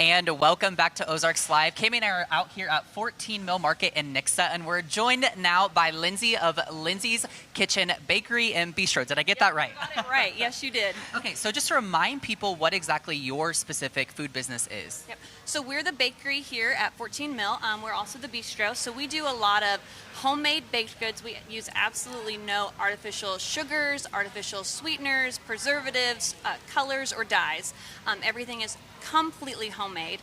And welcome back to Ozarks Live. Kami and I are out here at 14 Mill Market in Nixa, and we're joined now by Lindsay of Lindsay's Kitchen Bakery and Bistro. Did I get that right? You got it right. Yes, you did. Okay, so just to remind people what exactly your specific food business is. Yep. So we're the bakery here at 14 Mill. We're also the bistro. So we do a lot of homemade baked goods. We use absolutely no artificial sugars, artificial sweeteners, preservatives, colors, or dyes. Everything is completely homemade,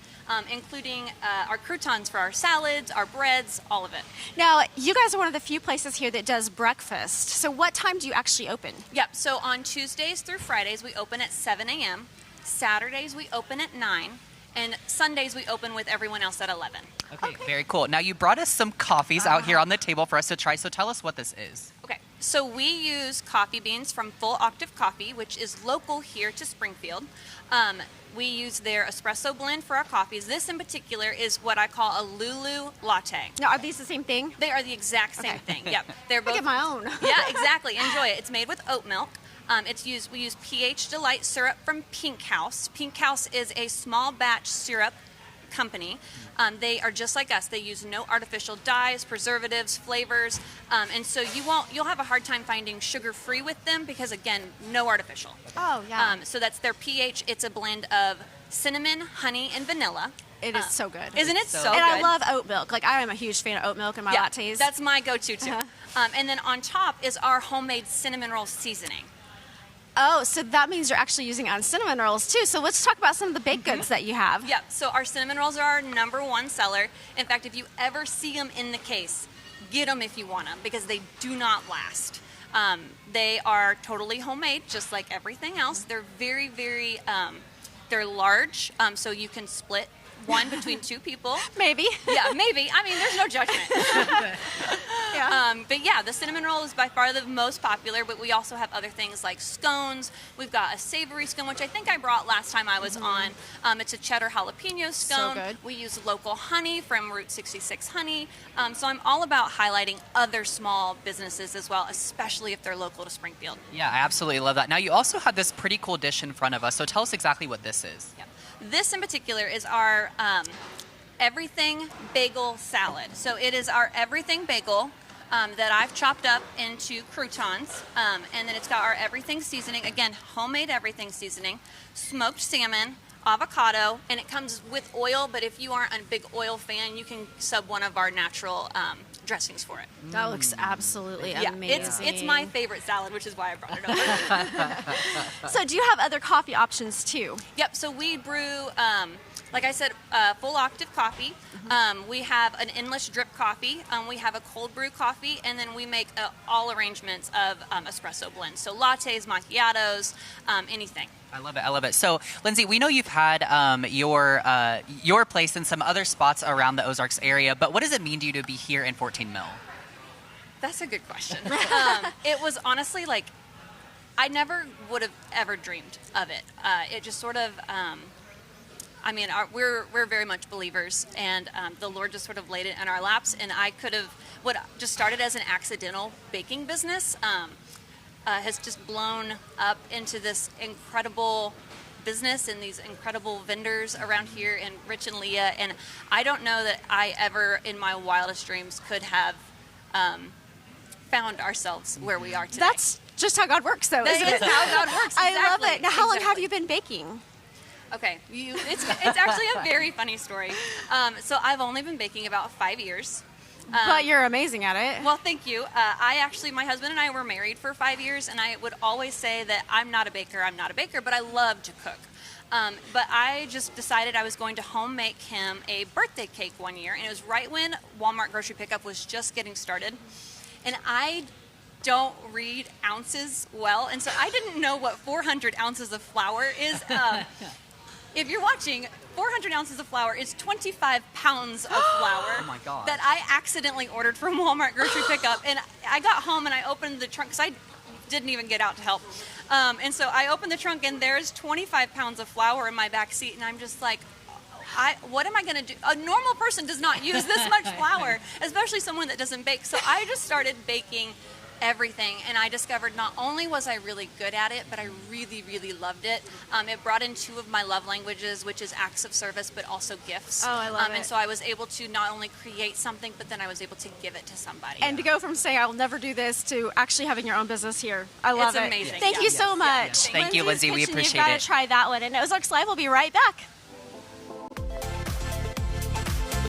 including our croutons for our salads, our breads, all of it. Now, you guys are one of the few places here that does breakfast. So what time do you actually open? Yep, so on Tuesdays through Fridays, we open at 7 a.m. Saturdays, we open at 9. And Sundays, we open with everyone else at 11. Okay, very cool. Now, you brought us some coffees out here on the table for us to try, so tell us what this is. Okay, so we use coffee beans from Full Octave Coffee, which is local here to Springfield. We use their espresso blend for our coffees. This in particular is what I call a Lulu latte. Now, are these the same thing? They are the exact same thing. Yep, they're both. I get my own. Yeah, exactly. Enjoy it. It's made with oat milk. We use pH Delight syrup from Pink House. Pink House is a small batch syrup company. They are just like us. They use no artificial dyes, preservatives, flavors, and so you'll have a hard time finding sugar-free with them because, again, no artificial. Oh, yeah. So that's their pH. It's a blend of cinnamon, honey, and vanilla. It is so good. Isn't it so good? And I love oat milk. Like, I am a huge fan of oat milk in my lattes. That's my go-to, too. And then on top is our homemade cinnamon roll seasoning. Oh, so that means you're actually using it on cinnamon rolls too. So let's talk about some of the baked goods that you have. Yep, so our cinnamon rolls are our #1 seller. In fact, if you ever see them in the case, get them if you want them because they do not last. They are totally homemade, just like everything else. They're very, very, they're large, so you can split one between two people. Maybe. Yeah, maybe. I mean, there's no judgment. Yeah. But yeah, the cinnamon roll is by far the most popular, but we also have other things like scones. We've got a savory scone, which I think I brought last time I was on. It's a cheddar jalapeno scone. So good. We use local honey from Route 66 Honey. So I'm all about highlighting other small businesses as well, especially if they're local to Springfield. Yeah, I absolutely love that. Now, you also have this pretty cool dish in front of us, so tell us exactly what this is. Yep. This in particular is our everything bagel salad. So it is our everything bagel that I've chopped up into croutons, and then it's got our everything seasoning, again, homemade everything seasoning, smoked salmon, avocado, and it comes with oil, but if you aren't a big oil fan, you can sub one of our natural dressings for it. That looks absolutely amazing. It's my favorite salad, which is why I brought it over. So do you have other coffee options too? Yep, so we brew, like I said, full octave coffee. We have an endless drip coffee. We have a cold brew coffee, and then we make all arrangements of espresso blends. So lattes, macchiatos, anything. I love it. I love it. So, Lindsay, we know you've had your place in some other spots around the Ozarks area, but what does it mean to you to be here in 14 Mill? That's a good question. It was honestly like, I never would have ever dreamed of it. It just sort of, I mean, we're very much believers, and the Lord just sort of laid it in our laps, and I could have, what just started as an accidental baking business, has just blown up into this incredible business and these incredible vendors around here in Rich and Leah. And I don't know that I ever in my wildest dreams could have found ourselves where we are today. That's just how God works, though, That isn't is it? how God works. Exactly. I love it. Now, how long have Exactly. you been baking? Okay, it's actually a very funny story. So I've only been baking about 5 years. But you're amazing at it. Well, thank you. My husband and I were married for 5 years, and I would always say that I'm not a baker, but I love to cook. But I just decided I was going to home make him a birthday cake one year, and it was right when Walmart grocery pickup was just getting started. And I don't read ounces well, and so I didn't know what 400 ounces of flour is. If you're watching, 400 ounces of flour is 25 pounds of flour Oh my God. that I accidentally ordered from Walmart grocery pickup. And I got home and I opened the trunk because I didn't even get out to help. And so I opened the trunk and there's 25 pounds of flour in my back seat, and I'm just like, what am I going to do? A normal person does not use this much flour, especially someone that doesn't bake. So I just started baking everything, and I discovered not only was I really good at it, but I really, really loved it. It brought in two of my love languages, which is acts of service, but also gifts. Oh, I love it. And so I was able to not only create something, but then I was able to give it to somebody. And to go from saying I'll never do this to actually having your own business here. I love It's it. amazing. Thank Yeah. you so much. Thank you, Lindsay's Lindsay. We Kitchen, appreciate You've got it. to try that one. And Ozarks Live will be right back.